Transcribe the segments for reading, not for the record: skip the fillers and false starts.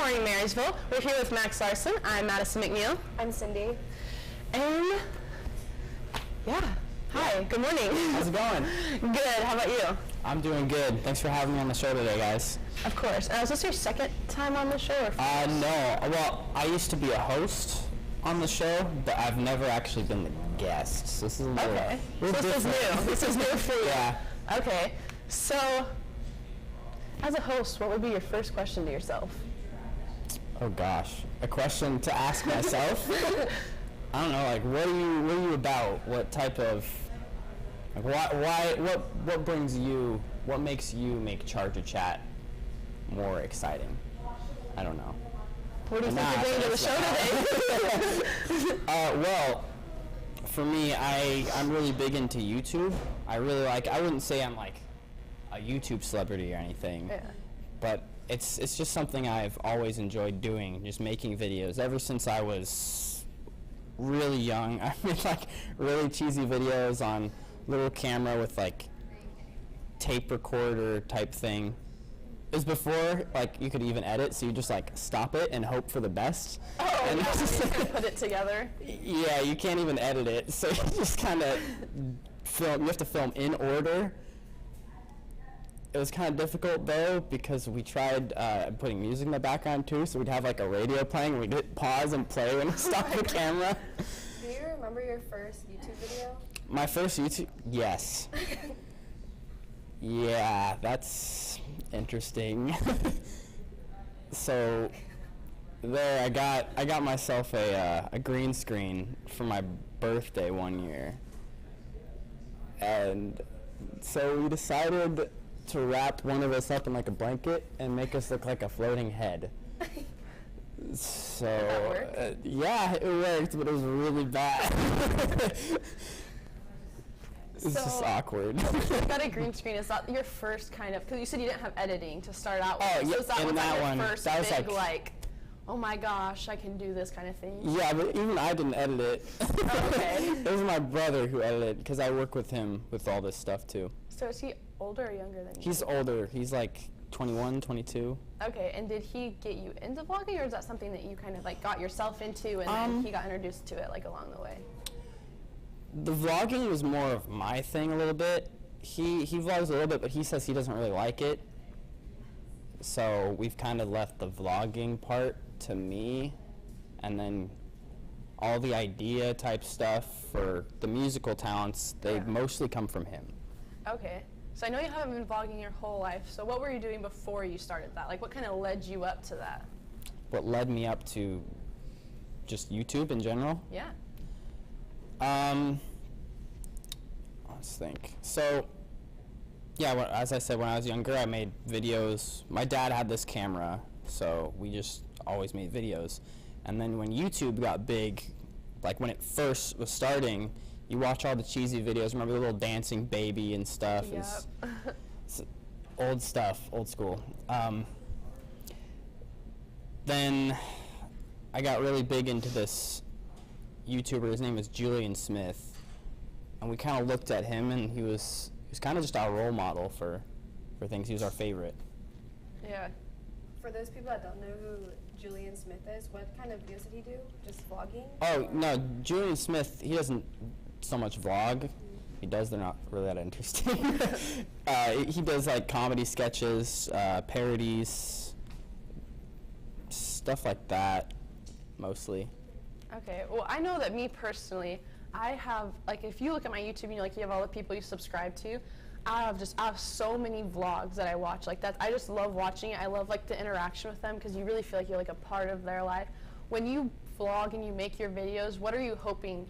morning, Marysville. We're here with Max Larsen. I'm Madison McNeil. I'm Cindy. And, hi, good morning. How's it going? Good, how about you? I'm doing good. Thanks for having me on the show today, guys. Of course. And was this your second time on the show? Or first? No. Well, I used to be a host on the show, but I've never actually been the guest. So this is a little, okay. little so this is new. This is new for you. Yeah. Okay. So, as a host, what would be your first question to yourself? Oh gosh, a question to ask myself. I don't know. Like, what are you about? What type of, like, what brings you? What makes you make Charger Chat more exciting? I don't know. What do you think you're bringing to the show today? Well, for me, I'm really big into YouTube. I wouldn't say I'm like a YouTube celebrity or anything, but it's just something I've always enjoyed doing, just making videos. Ever since I was really young, I made like really cheesy videos on little camera with like tape recorder type thing. It was before like you could even edit, so you just like stop it and hope for the best. Oh, and just put it together. Yeah, you can't even edit it, so you just kind of film. You have to film in order. It was kind of difficult though because we tried putting music in the background too, so we'd have like a radio playing. We'd hit pause and play when we stopped the camera. Do you remember your first YouTube video? My first YouTube, yes. Yeah, that's interesting. So there, I got myself a green screen for my birthday one year, and so we decided to wrap one of us up in like a blanket and make us look like a floating head. So Did that work? yeah, it worked, but it was really bad. It's just awkward. You got a green screen. Is that your first kind of, because you said you didn't have editing to start out with. Oh, so yeah, is that and was that like one, your first that was big like, oh my gosh, I can do this kind of thing? Yeah, but even I didn't edit it. Oh, okay. It was my brother who edited, because I work with him with all this stuff too. So is he older or younger than you? He's older. He's like 21, 22. Okay, and did he get you into vlogging, or is that something that you kind of like got yourself into and then he got introduced to it like along the way? The vlogging was more of my thing a little bit. He vlogs a little bit, but he says he doesn't really like it. So we've kind of left the vlogging part to me, and then all the idea type stuff for the musical talents, they mostly come from him. Okay. So I know you haven't been vlogging your whole life, so what were you doing before you started that? Like, what kind of led you up to that? What led me up to just YouTube in general? Yeah. Let's think. So, yeah, as I said, when I was younger, I made videos. My dad had this camera, so we just always made videos. And then when YouTube got big, like when it first was starting, you watch all the cheesy videos. Remember the little dancing baby and stuff? Yep. It's old stuff, old school. Then I got really big into this YouTuber. His name is Julian Smith. And we kind of looked at him, and he was kind of just our role model for things. He was our favorite. Yeah. For those people that don't know who Julian Smith is, what kind of videos did he do? Just vlogging? Oh, no, Julian Smith, he doesn't so much vlog. He does, they're not really that interesting. He does like comedy sketches, parodies, stuff like that, mostly. Okay, well, I know that me personally, I have, like, if you look at my YouTube, you know, like, you have all the people you subscribe to, I have so many vlogs that I watch. Like, that, I just love watching it. I love, like, the interaction with them, because you really feel like you're, like, a part of their life. When you vlog and you make your videos, what are you hoping,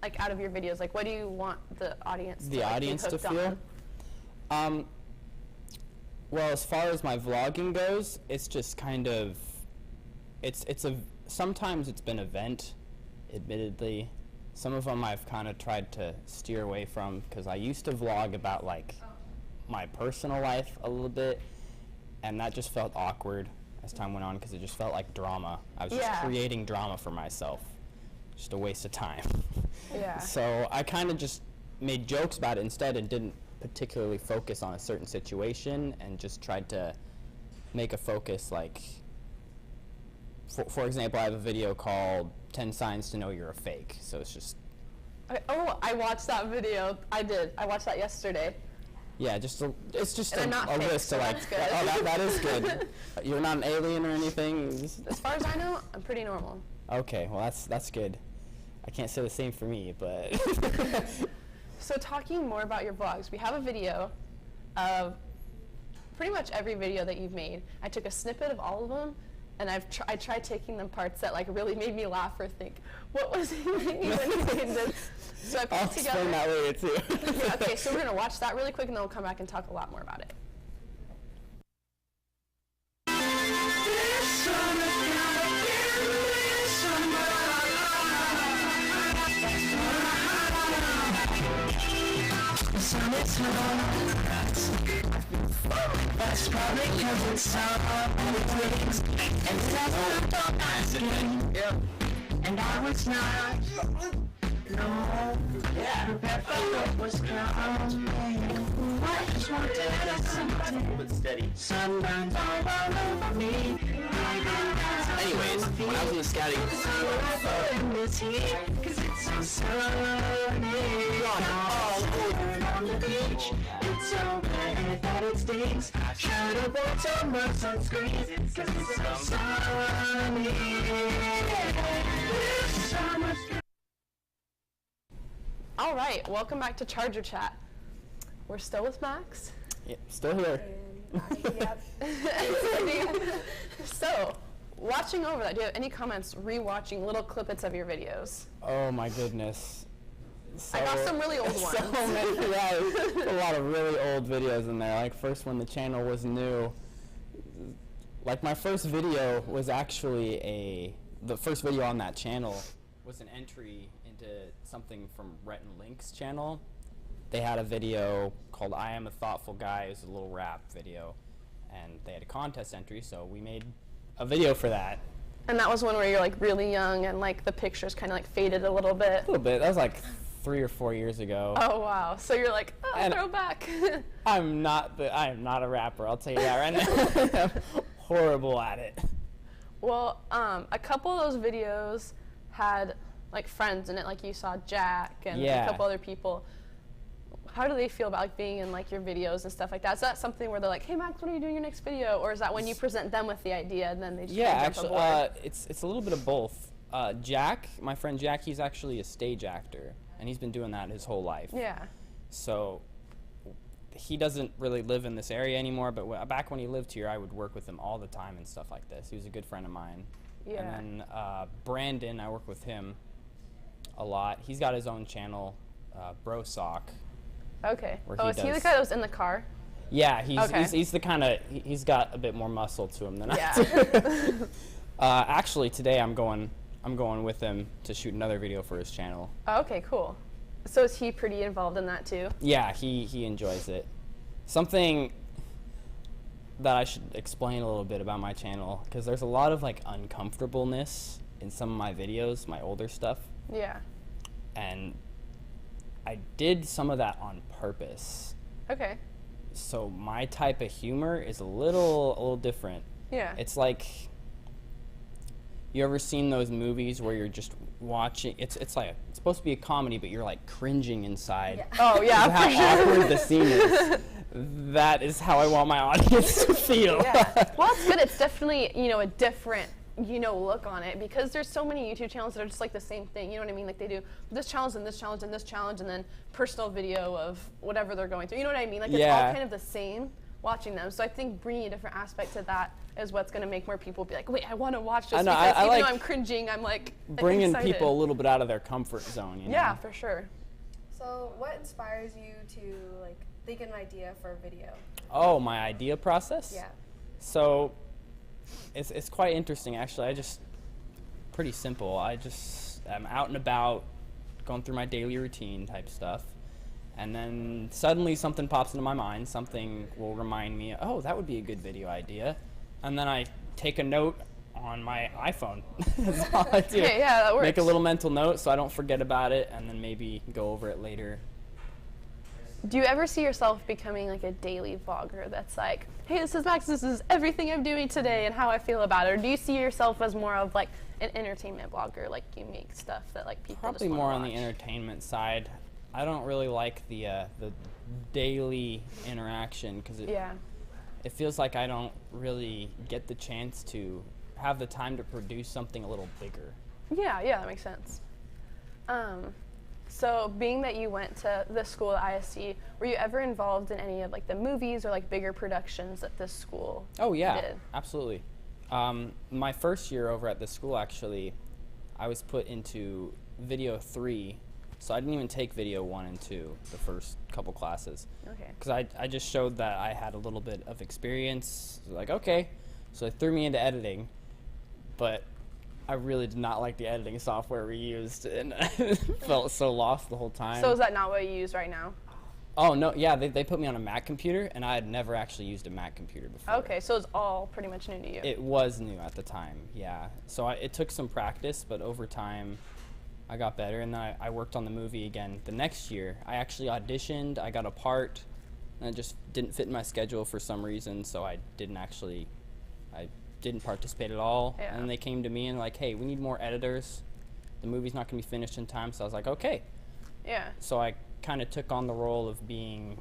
like, out of your videos? Like, what do you want the audience to, like, be hooked feel? on? Well, as far as my vlogging goes, it's just kind of, sometimes it's been event, admittedly. Some of them I've kind of tried to steer away from, because I used to vlog about like my personal life a little bit, and that just felt awkward as time went on, because it just felt like drama. I was just creating drama for myself. Just a waste of time. Yeah. So I kind of just made jokes about it instead, and didn't particularly focus on a certain situation, and just tried to make a focus like for example, I have a video called 10 Signs to Know You're a Fake. So it's just... Oh, I watched that video. I did. I watched that yesterday. Yeah, it's just And a I'm not fake, list so to like... that's good. Oh, that is good. You're not an alien or anything? As far as I know, I'm pretty normal. Okay, well, that's good. I can't say the same for me, but... So talking more about your vlogs, we have a video of pretty much every video that you've made. I took a snippet of all of them, and I tried taking them parts that like really made me laugh or think, what was he thinking when he made this? So I put I'll it together. explain that later too. Yeah, okay, so we're gonna watch that really quick, and then we'll come back and talk a lot more about it. That's probably because it's things and and I was not prepared for what was coming. I just wanted something steady. Sunburns all over me. Anyways, when I was in the scouting... Cause it's so sunny. All over on the beach. It's so bad that it stings. Should've bought some more sunscreen. Cause it's so sunny. All right, welcome back to Charger Chat. We're still with Max. Yep, still here. So, watching over that, do you have any comments re-watching little clippets of your videos? Oh my goodness. I got some really old ones. So many, yeah, a lot of really old videos in there. Like first when the channel was new. Like my first video was actually the first video on that channel was an entry into something from Rhett and Link's channel. They had a video called I Am a Thoughtful Guy. It was a little rap video. And they had a contest entry, so we made a video for that. And that was one where you're like really young and like the pictures kind of like faded a little bit. A little bit. That was like 3 or 4 years ago. Oh wow. So you're like, oh, And throwback. I am not a rapper, I'll tell you that right now. I'm horrible at it. Well, a couple of those videos had like friends in it, like you saw Jack and Yeah. a couple other people. How do they feel about like being in like your videos and stuff like that? Is that something where they're like, hey Max, when are you doing your next video? Or is that when you present them with the idea and then they just Yeah, kinda jump actually, aboard? it's a little bit of both. Jack, my friend Jack, he's actually a stage actor, and he's been doing that his whole life. Yeah. So he doesn't really live in this area anymore, but back when he lived here, I would work with him all the time and stuff like this. He was a good friend of mine. Yeah. And then Brandon, I work with him a lot. He's got his own channel, Bro Sock. Okay. Where Oh, he is he the does- guy that was in the car? Yeah, Okay. he's the kind of, he's got a bit more muscle to him than Yeah. I do. Actually, today I'm going with him to shoot another video for his channel. Oh, okay, cool. So is he pretty involved in that too? Yeah, he enjoys it. Something that I should explain a little bit about my channel, because there's a lot of like uncomfortableness in some of my videos, my older stuff, Yeah. and I did some of that on purpose. Okay. So my type of humor is a little different. Yeah. It's like, you ever seen those movies where you're just watching, it's like, it's supposed to be a comedy, but you're like cringing inside. Oh yeah, How for sure. awkward the scene is. That is how I want my audience to feel. Yeah. Well, it's good. It's definitely, a different, look on it, because there's so many YouTube channels that are just like the same thing. You know what I mean? Like they do this challenge and this challenge and this challenge and then personal video of whatever they're going through. You know what I mean? Like it's all Yeah. kind of the same watching them. So I think bringing a different aspect to that is what's going to make more people be like, wait, I want to watch this, I know, because I even like though I'm cringing, I'm like Bringing excited. people a little bit out of their comfort zone, you know? Yeah, for sure. So what inspires you to like think of an idea for a video? Oh, my idea process? Yeah. So, it's quite interesting, actually. Pretty simple. I'm out and about, going through my daily routine type stuff, and then suddenly something pops into my mind. Something will remind me, oh, that would be a good video idea, and then I take a note on my iPhone. That's all I do. Okay, yeah, that works. Make a little mental note so I don't forget about it, and then maybe go over it later. Do you ever see yourself becoming like a daily vlogger that's like, hey, this is Max, this is everything I'm doing today and how I feel about it? Or do you see yourself as more of like an entertainment vlogger, like you make stuff that like people Probably just wanna more on the watch? entertainment side. I don't really like the daily interaction because Yeah. it feels like I don't really get the chance to have the time to produce something a little bigger. Yeah, that makes sense. So being that you went to this school at ISC, were you ever involved in any of like the movies or like bigger productions that this school Oh yeah, did? absolutely. My first year over at this school, actually, I was put into video 3, so I didn't even take video 1 and 2 the first couple classes. Okay. Because I just showed that I had a little bit of experience. Like, okay, so they threw me into editing, but I really did not like the editing software we used, and I felt so lost the whole time. So is that not what you use right now? Oh, no, yeah, they put me on a Mac computer, and I had never actually used a Mac computer before. Okay, so it's all pretty much new to you. It was new at the time, yeah. So it took some practice, but over time, I got better, and then I worked on the movie again the next year. I actually auditioned, I got a part, and it just didn't fit in my schedule for some reason, so I didn't participate at all. Yeah. And then they came to me and like, hey, we need more editors. The movie's not going to be finished in time, so I was like, okay. Yeah. So I kind of took on the role of being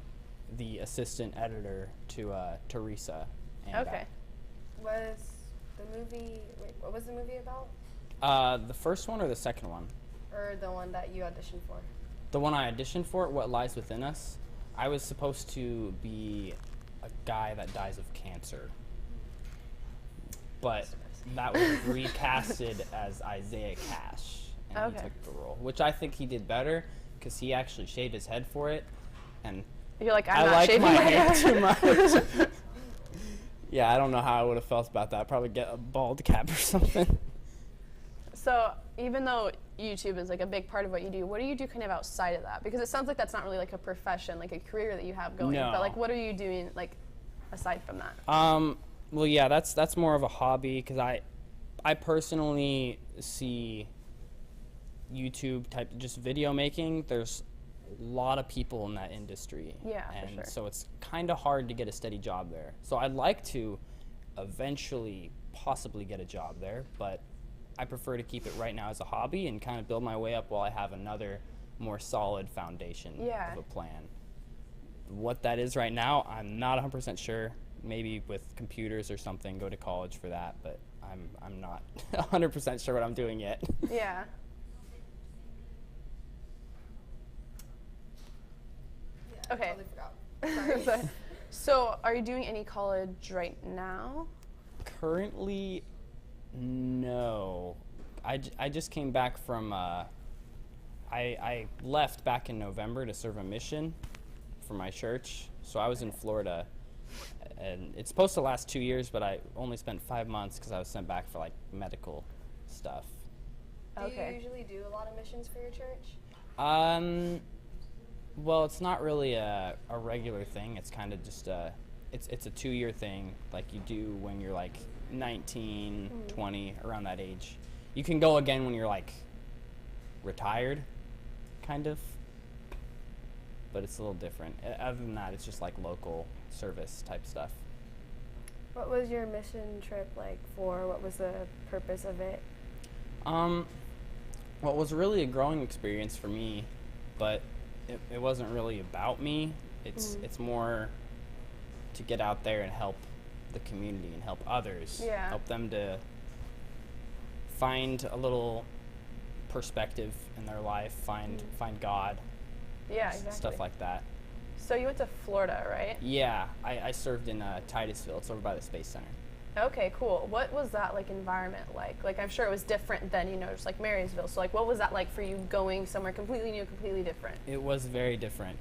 the assistant editor to Teresa. And, Okay. Was the movie, wait, what was the movie about? The first one or the second one? Or the one that you auditioned for? The one I auditioned for, What Lies Within Us, I was supposed to be a guy that dies of cancer. But that was recasted as Isaiah Cash, and he Okay. took the role, which I think he did better because he actually shaved his head for it, and You're like, I'm I not like shaving my my hair hair. too much. Yeah, I don't know how I would have felt about that. I'd probably get a bald cap or something. So even though YouTube is like a big part of what you do kind of outside of that? Because it sounds like that's not really like a profession, like a career that you have going. No. But like, what are you doing like aside from that? Well, yeah, that's more of a hobby because I personally see YouTube type just video making. There's a lot of people in that industry. Yeah, for and sure. so it's kind of hard to get a steady job there. So I'd like to eventually possibly get a job there, but I prefer to keep it right now as a hobby and kind of build my way up while I have another more solid foundation Yeah. of a plan. What that is right now, I'm not 100% sure. Maybe with computers or something, go to college for that, but I'm not 100% sure what I'm doing yet. Yeah. Yeah, Okay. I totally forgot. So are you doing any college right now? Currently, no. I just came back from, I left back in November to serve a mission for my church. So I was in Florida, and it's supposed to last 2 years, but I only spent 5 months because I was sent back for like medical stuff. Do Okay. you usually do a lot of missions for your church? Well, it's not really a regular thing. It's kind of just it's a 2-year thing like you do when you're like 19, 20, around that age. You can go again when you're like retired, kind of. But it's a little different. Other than that, it's just like local service type stuff. What was your mission trip like for? What was the purpose of it? Well, it was really a growing experience for me, but it wasn't really about me. It's more to get out there and help the community and help others. Yeah. Help them to find a little perspective in their life, find God, Yeah, exactly. stuff like that. So you went to Florida, right? Yeah, I served in Titusville. It's over by the Space Center. Okay, cool. What was that like environment like? Like I'm sure it was different than, you know, just like Marysville. So like what was that like for you going somewhere completely new, completely different? It was very different.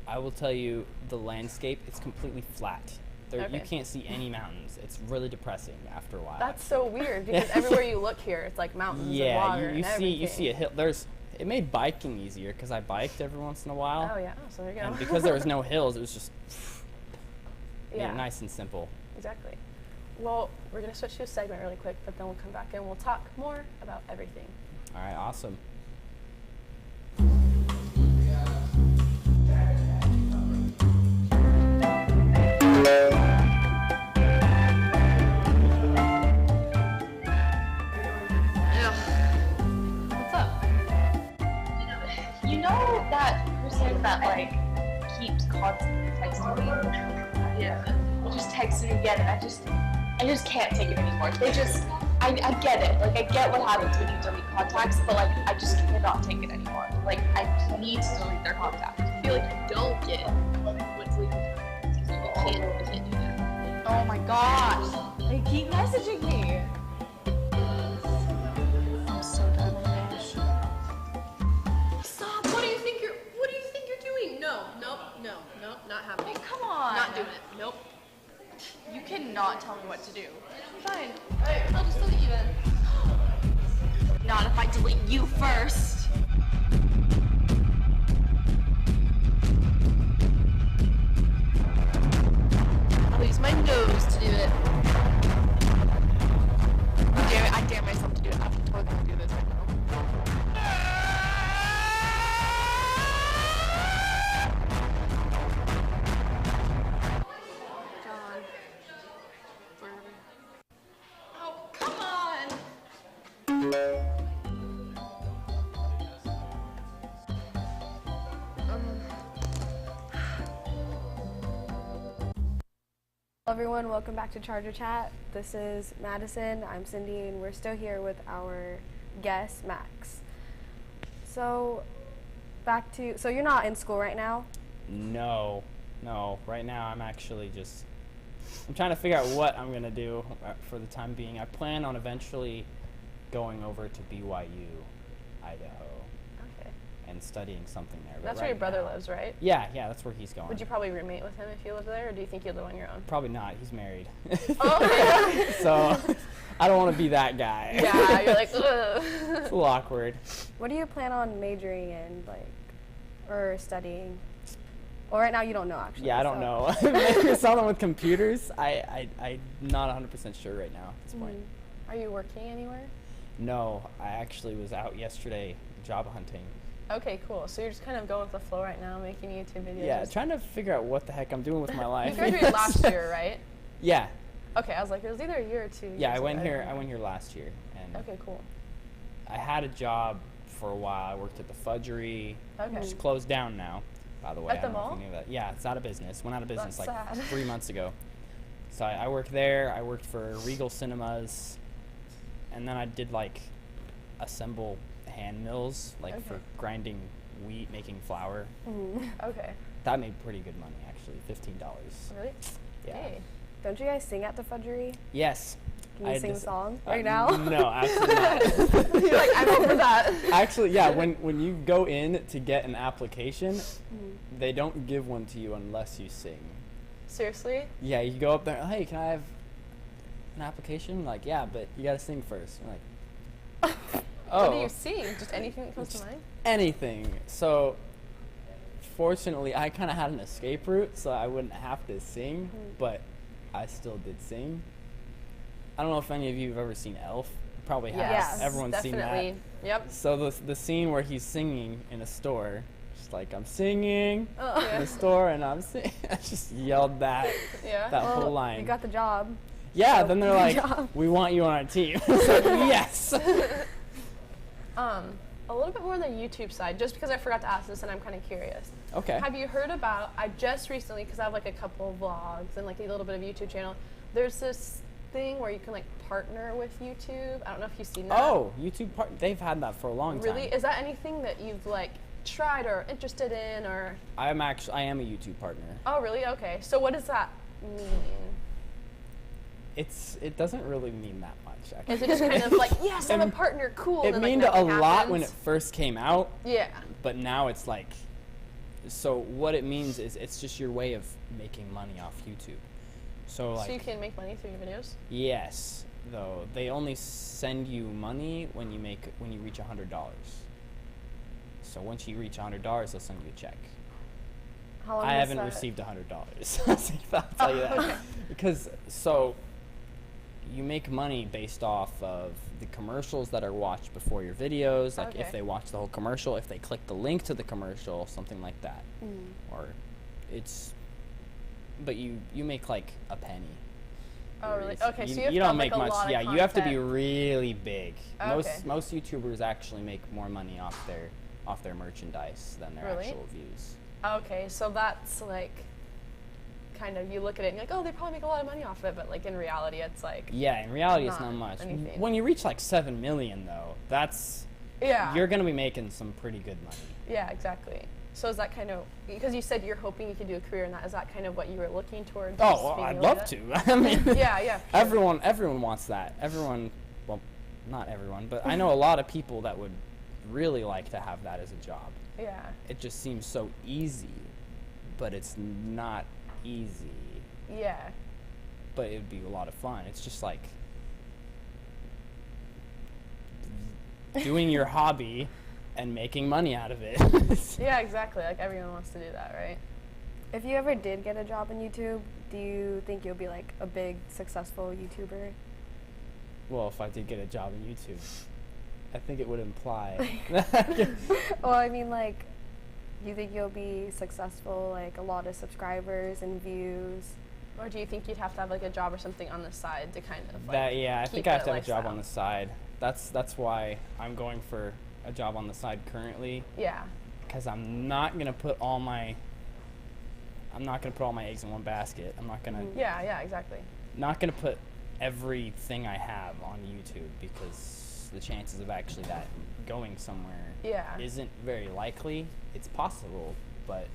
I will tell you, the landscape, it's completely flat. You Okay. can't see any mountains. It's really depressing after a while. That's so weird because everywhere you look here, it's like mountains and Yeah, water you and see everything. a hill. It made biking easier because I biked every once in a while. Oh yeah, so there you go. And because there was no hills, it was just yeah, nice and simple. exactly. Well, we're gonna switch to a segment really quick, but then we'll come back and we'll talk more about everything. All right, awesome. like keeps constantly texting me. Yeah. Just texting again, and I just can't take it anymore. I get it. Like, I get what happens when you delete contacts, but like, I just cannot take it anymore. Like, I need to delete their contacts. I feel like you don't get what's leaving because you can't do that. Oh my gosh. They keep messaging me. I'm so done with this. Stop! What do you think you're doing? No, not happening. Oh, come on. Not doing it. Nope. You cannot tell me what to do. Fine. Alright, I'll just delete you then. Not if I delete you first. I'll use my nose to do it. Damn it, I dare myself to do it. I'm totally gonna do this right now. God. Forever. Oh, come on. Hello everyone, welcome back to Charger Chat. This is Madison, I'm Cindy, and we're still here with our guest, Max. So you're not in school right now? No. Right now I'm actually I'm trying to figure out what I'm gonna do for the time being. I plan on eventually going over to BYU, Idaho, Okay. and studying something there. But That's where right your brother now- lives, right? Yeah, that's where he's going. Would you probably roommate with him if you lived there, or do you think you'd live on your own? Probably not. He's married. Oh, okay. So I don't want to be that guy. Yeah, you're like, ugh. It's a little awkward. What do you plan on majoring in, or studying? Well, right now you don't know, actually. Yeah, I don't so- know. Maybe something with computers. I'm not 100% sure right now at this point. Are you working anywhere? No, I actually was out yesterday job hunting. Okay, cool. So you're just kind of going with the flow right now, making YouTube videos. Yeah, trying to figure out what the heck I'm doing with my You life. graduated last year, right? Yeah. Okay, I was like, it was either a year or 2 years. Yeah, I ago. went don't here know. last year, and Okay, cool. I had a job for a while. I worked at the Fudgery. Okay. It's closed down now, by the way. At the I don't know if mall? you knew that. Yeah, it's out of business. Went out of business That's like sad. 3 months ago. So I worked there. I worked for Regal Cinemas, and then I did assemble hand mills, for Okay. grinding wheat, making flour. Okay. That made pretty good money, actually, $15. Really? Yeah. Hey. Don't you guys sing at the Fudgery? Yes. Can you I sing a just- song right now? No, absolutely not. You're like, I'm over that. Actually, yeah, when you go in to get an application, they don't give one to you unless you sing. Seriously? Yeah, you go up there, hey, can I have an application? Like, yeah, but you gotta sing first. You're like, oh. What do you sing? Just anything that comes to mind? Anything. So, fortunately, I kind of had an escape route, so I wouldn't have to sing, but I still did sing. I don't know if any of you have ever seen Elf. Probably have. Yes, Everyone's definitely. seen that. Yep. So the scene where he's singing in a store, just like I'm singing Oh, in yeah. the store and I'm singing. I just yelled that Yeah. that whole Well, line. You got the job. Yeah. so Then they're good like, job. we want you on our team. It's like, yes. A little bit more on the YouTube side, just because I forgot to ask this and I'm kind of curious. Okay. Have you heard about, I just recently, because I have a couple of vlogs and a little bit of YouTube channel, there's this thing where you can partner with YouTube. I don't know if you've seen that. Oh, YouTube they've had that for a long time. Really? Is that anything that you've tried or interested in or? I am a YouTube partner. Oh, really? Okay. So what does that mean? It doesn't really mean that much. Actually. Is it just kind of yes, I'm a partner, cool. It and meant then, a nothing lot when it happens? first came out, Yeah. but now it's so what it means is it's just your way of making money off YouTube. So So you can make money through your videos? yes, though they only send you money when you reach $100. So once you reach $100, they'll send you a check. How long I was haven't that? received $100. I'll tell you that. Okay. Because you make money based off of the commercials that are watched before your videos. Like Okay. if they watch the whole commercial, if they click the link to the commercial, something like that. Or but you make a penny. Oh, really? It's- Okay, so you have you to don't have, make a much. lot of Yeah, you have to be content. really big. Okay. Most YouTubers actually make more money off their merchandise than their Really? actual views. Okay, so that's like kind of, you look at it and you're like, oh, they probably make a lot of money off of it, but like in reality, it's like Yeah, in reality, it's not much. anything. When you reach like 7 million, though, that's you're gonna be making some pretty good money. Yeah, exactly. So is that kind of, because you said you're hoping you could do a career in that, is that kind of what you were looking towards? Oh, just well, being I'd able love to. I mean, yeah, for sure. everyone wants that. Everyone, well, not everyone, but I know a lot of people that would really like to have that as a job. Yeah. It just seems so easy, but it's not easy. Yeah. But it would be a lot of fun. It's just like doing your hobby and making money out of it. Yeah, exactly. Like everyone wants to do that, right? If you ever did get a job in YouTube, do you think you'll be like a big successful YouTuber? Well, if I did get a job in YouTube, I think it would imply. Well, I mean, like, you think you'll be successful, like a lot of subscribers and views? Or do you think you'd have to have like a job or something on the side to kind of like That yeah, I keep think I have the to have a job lifestyle? on the side. That's why I'm going for a job on the side currently, Yeah. because I'm not gonna put all my eggs in one basket. I'm not gonna Yeah, exactly. not gonna put everything I have on YouTube, because the chances of actually that going somewhere Yeah. isn't very likely. It's possible, but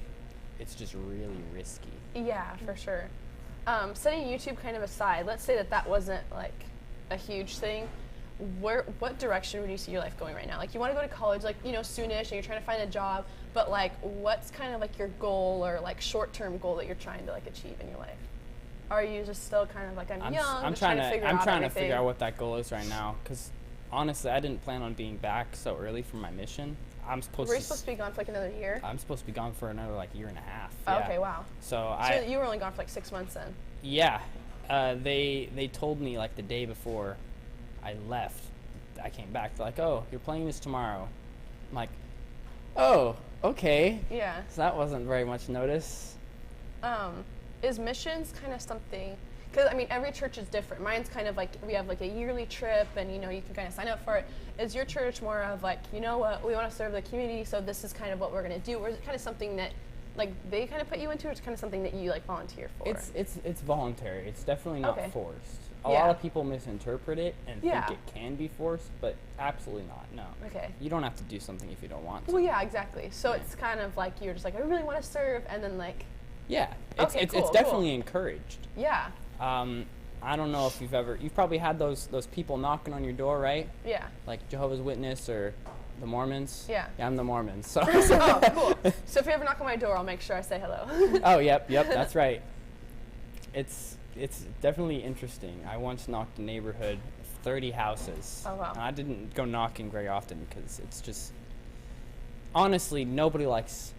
it's just really risky. Yeah, for sure. Setting YouTube kind of aside, let's say that wasn't like a huge thing. What direction would you see your life going right now? Like, you want to go to college, like, soonish, and you're trying to find a job, but like, what's kind of like your goal or like short-term goal that you're trying to like achieve in your life? Are you just still kind of like, I'm young, just trying to figure out to everything? figure out what that goal is right now, because honestly, I didn't plan on being back so early from my mission. Were you supposed to be gone for like another year? I'm supposed to be gone for another like year and a half. Oh, Yeah. okay, wow. So you were only gone for like 6 months then? Yeah, they told me like the day before I left, I came back. They're like, oh, you're playing this tomorrow. I'm like, oh, okay. Yeah. So that wasn't very much notice. Is missions kind of something, because I mean every church is different. Mine's kind of like, we have like a yearly trip and you can kind of sign up for it. Is your church more of like, you know what, we want to serve the community, so this is kind of what we're going to do? Or is it kind of something that like they kind of put you into, or it's kind of something that you like volunteer for? It's voluntary. It's definitely not Okay. forced. A Yeah. lot of people misinterpret it and Yeah. think it can be forced, but absolutely not. No. Okay. You don't have to do something if you don't want to. Well, yeah, exactly. So Yeah. it's kind of like you're just like, I really want to serve, and then like, Yeah. Okay, It's cool, definitely encouraged. yeah, I don't know if you've probably had those people knocking on your door, right? yeah. Like Jehovah's Witness or the Mormons. Yeah. I'm the Mormons. So. Oh, cool. So if you ever knock on my door, I'll make sure I say hello. Oh, yep, that's right. It's definitely interesting. I once knocked a neighborhood, 30 houses. Oh, wow. And I didn't go knocking very often because it's just, honestly, nobody likes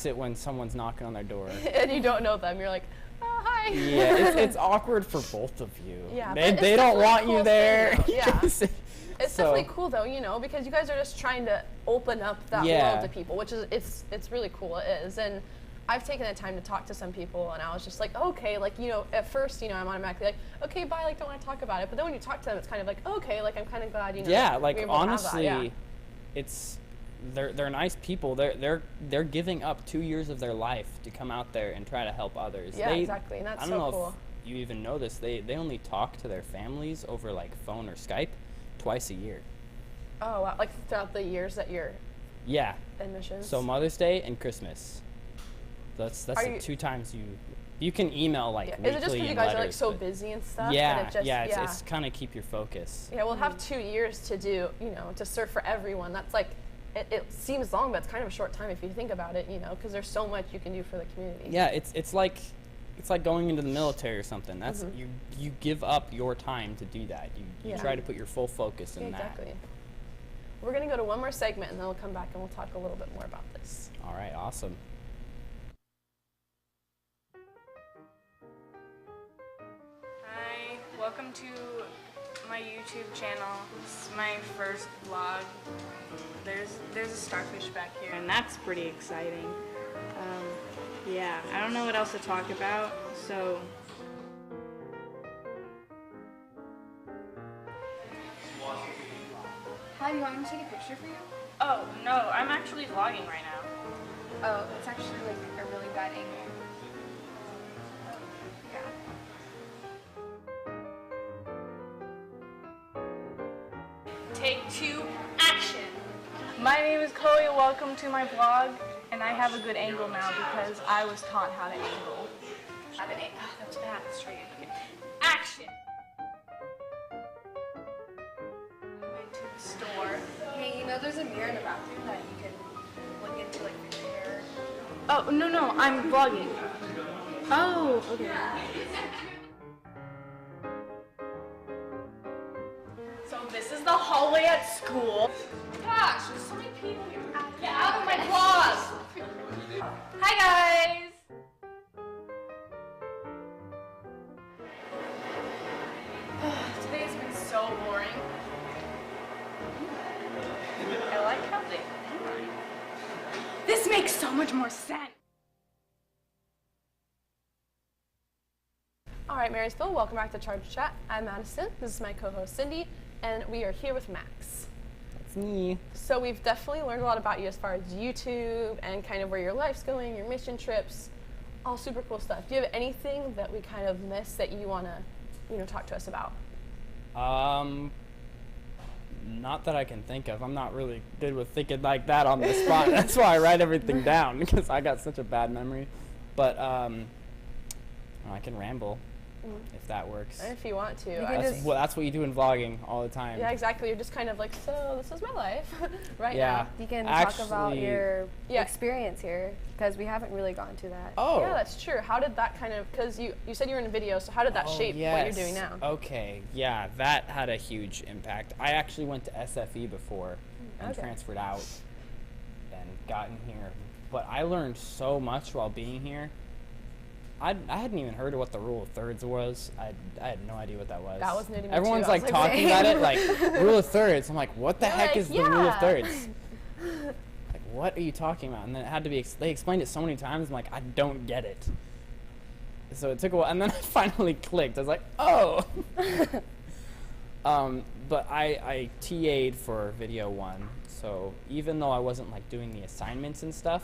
it when someone's knocking on their door. And you don't know them. You're like, oh, hi. Yeah, it's awkward for both of you. Yeah, they but it's don't definitely a want you cool there. thing, though. Yeah. It's So- definitely cool though, because you guys are just trying to open up that Yeah. world to people, which is it's really cool. It is, and I've taken the time to talk to some people, and I was just like, okay, like at first, I'm automatically like, okay, bye, like don't want to talk about it. But then when you talk to them, it's kind of like, okay, like I'm kind of glad, Yeah, that like we were able to have that, honestly, yeah. it's they're nice people. They're giving up 2 years of their life to come out there and try to help others. Yeah, exactly, and that's I don't so know cool. if you even know this. They only talk to their families over like phone or Skype twice a year. Oh, wow. Like throughout the years that you're Yeah. in missions. So Mother's Day and Christmas. That's Are the you- 2 times you can email like yeah. weekly Is it just because you and guys are like letters, so but- busy and stuff? Yeah, that it just, yeah. It's kind of keep your focus. Yeah, we'll have 2 years to do, to serve for everyone. That's like, it seems long, but it's kind of a short time if you think about it, because there's so much you can do for the community. Yeah, it's like going into the military or something. That's you give up your time to do that. You Yeah. try to put your full focus in Yeah, that. exactly. We're going to go to one more segment, and then we'll come back and we'll talk a little bit more about this. All right, awesome. Hi, welcome to my YouTube channel. This is my first vlog. There's a starfish back here, and that's pretty exciting. Yeah, I don't know what else to talk about, so. Hi, do you want me to take a picture for you? Oh, no, I'm actually vlogging right now. Oh, it's actually like a really bad angle. Yeah. Take 2, action! My name is Chloe, welcome to my vlog, and I have a good angle now because I was taught how to angle. How to angle, that's bad, straight. Okay. Action! I went to the store. Hey, you know there's a mirror in the bathroom that you can look into like your hair. Oh, no, I'm vlogging. Oh, okay. So this is the hallway at school. Gosh, there's so many people here. Get out of my vlog! Hi guys! Today's been so boring. I like how they... This makes so much more sense. All right, Marysville, welcome back to Charge Chat. I'm Madison. This is my co-host Cindy, and we are here with Max. It's me. So we've definitely learned a lot about you as far as YouTube and kind of where your life's going, your mission trips, all super cool stuff. Do you have anything that we kind of missed that you want to, talk to us about? Not that I can think of. I'm not really good with thinking like that on the spot. That's why I write everything down, because I got such a bad memory. But I can ramble if that works. If you want to. That's what you do in vlogging all the time. Yeah, exactly. You're just kind of like, so this is my life right Yeah. now. You can Actually, talk about your Yeah. experience here because we haven't really gone to that. Oh. Yeah, that's true. How did that kind of, because you said you were in a video, so how did that shape what you're doing now? Okay, yeah, that had a huge impact. I actually went to SFE before and transferred out and got in here. But I learned so much while being here. I hadn't even heard of what the rule of thirds was. I had no idea what that was. That was new to me Everyone's too. I like was talking about it, like rule of thirds. I'm like, what the heck is the rule of thirds? Like, what are you talking about? And then it had to be. They explained it so many times. I'm like, I don't get it. So it took a while, and then I finally clicked. I was like, oh. But I TA'd for video 1, so even though I wasn't like doing the assignments and stuff,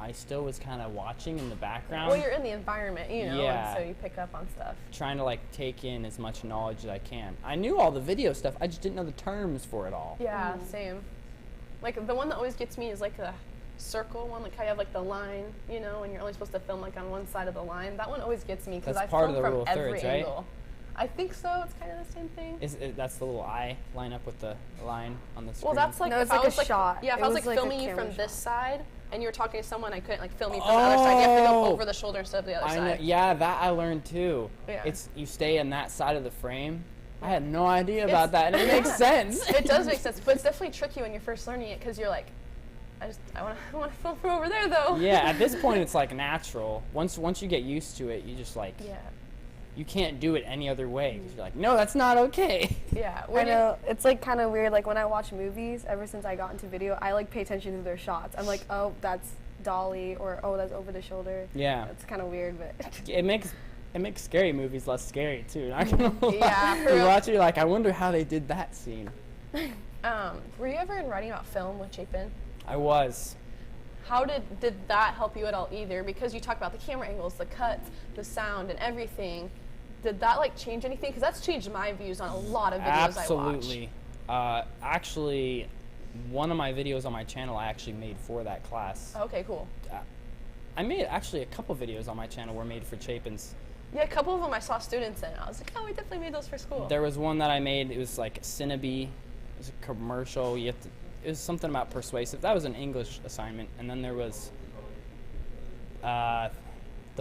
I still was kind of watching in the background. Well, you're in the environment, Yeah. and so you pick up on stuff. Trying to like take in as much knowledge as I can. I knew all the video stuff, I just didn't know the terms for it all. Yeah, same. Like the one that always gets me is like the circle one, like how you have like the line, and you're only supposed to film like on one side of the line. That one always gets me because I That's part film of the from rule of every thirds, right? angle. I think so. It's kind of the same thing. That's the little eye line up with the line on the screen. Well, that's like No, if it's I like a was like shot. Yeah, if It I was was like like a filming you from camera this shot. side and you were talking to someone, I couldn't like film you from the other side. You have to go over the shoulder instead of the other I know, side. yeah, that I learned too. Yeah. It's you stay in that side of the frame. I had no idea about that, and it makes sense. It does make sense, but it's definitely tricky when you're first learning it because you're like, I want to film from over there though. Yeah, at this point it's like natural. Once you get used to it, you just like you can't do it any other way. 'Cause you're like, no, that's not okay. Yeah. I know, it's like kind of weird, like when I watch movies, ever since I got into video, I like pay attention to their shots. I'm like, oh, that's dolly, or oh, that's over the shoulder. Yeah. It's kind of weird, but It makes scary movies less scary too. Not gonna lie. Yeah, for You real. watch it, you're like, I wonder how they did that scene. Were you ever in writing about film with Chapin? I was. How did that help you at all either? Because you talk about the camera angles, the cuts, the sound, and everything. Did that like change anything? Because that's changed my views on a lot of videos I watch. Absolutely. Actually, one of my videos on my channel I actually made for that class. Okay, cool. I made actually a couple videos on my channel were made for Chapin's. Yeah, a couple of them I saw students in. I was like, oh, we definitely made those for school. There was one that I made. It was like Cinnabee. It was a commercial. It was something about persuasive. That was an English assignment. And then there was The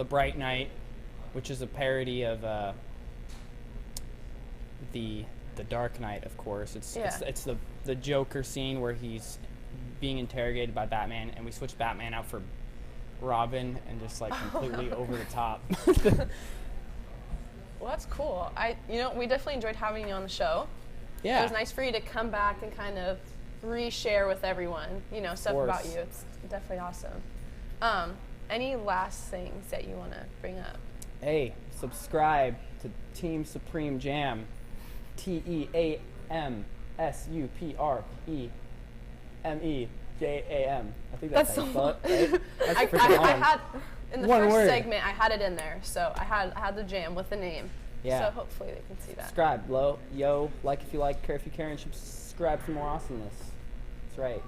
Bright Night, which is a parody of the Dark Knight, of course. It's the Joker scene where he's being interrogated by Batman, and we switched Batman out for Robin and just like completely over the top. Well, that's cool. We definitely enjoyed having you on the show. Yeah. It was nice for you to come back and kind of re-share with everyone, stuff about you. It's definitely awesome. Any last things that you want to bring up? Hey, subscribe to Team Supreme Jam. TEAMSUPREME. J-A-M. I think that's That's how you spell it, right? That's I freaking long. had in the One first word. segment I had it in there, so I had the jam with the name. Yeah. So hopefully they can see that. Subscribe, like if you like, care if you care, and subscribe for more awesomeness. That's right.